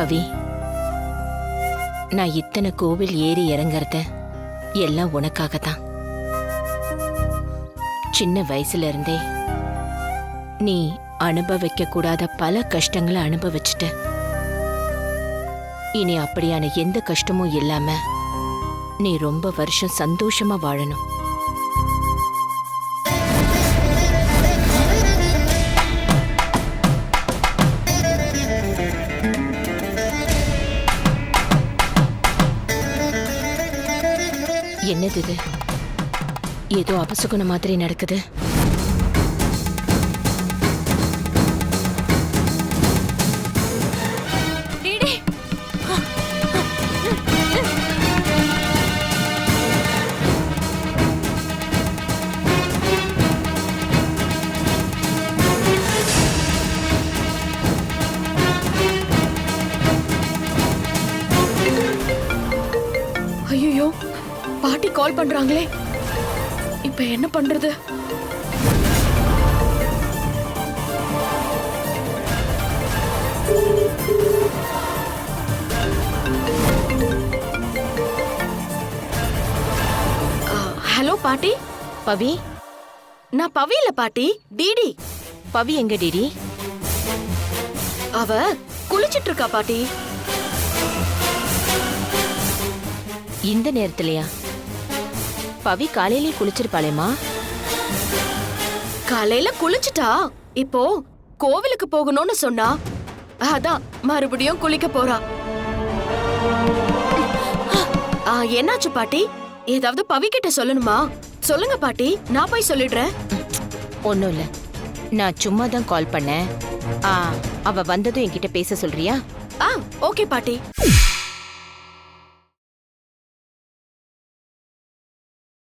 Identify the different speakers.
Speaker 1: பவி, நான் இத்தனை கோவில் ஏறி இறங்கறத எல்லாம் உனக்காகத்தான். சின்ன வயசுல இருந்தே நீ அனுபவிக்க கூடாத பல கஷ்டங்களை அனுபவிச்சுட்ட. இனி அப்படியான எந்த கஷ்டமும் இல்லாம நீ ரொம்ப வருஷம் சந்தோஷமா வாழணும். என்னது இது? ஏதோ அபசகுன மாதிரி நடக்குது.
Speaker 2: ஐயோ, பாட்டி கால் பண்றாங்களே, இப்ப என்ன பண்றது? ஹலோ பாட்டி.
Speaker 1: பவி,
Speaker 2: நான் பவி இல்ல பாட்டி, டிடி.
Speaker 1: பவி எங்க டிடி?
Speaker 2: அவ குளிச்சிட்டு இருக்கா பாட்டி.
Speaker 1: இந்த நேரத்திலயா? பவி காலையிலே குளிச்சிருப்பாளேமா?
Speaker 2: காலையில குளிச்சிட்டா, இப்போ கோவிலுக்கு போகணும்னு சொன்னா, அதான் மறுபடியும் குளிக்க போறா. என்னாச்சு பாட்டி? ஏதாவது பவி கிட்ட சொல்லணுமா? சொல்லுங்க பாட்டி, நான் போய் சொல்லிடுறேன்.
Speaker 1: ஒண்ணும் இல்ல, நான் சும்மா தான் கால் பண்ணேன். அவ வந்ததும் என்கிட்ட பேச சொல்றியா?
Speaker 2: ஓகே பாட்டி.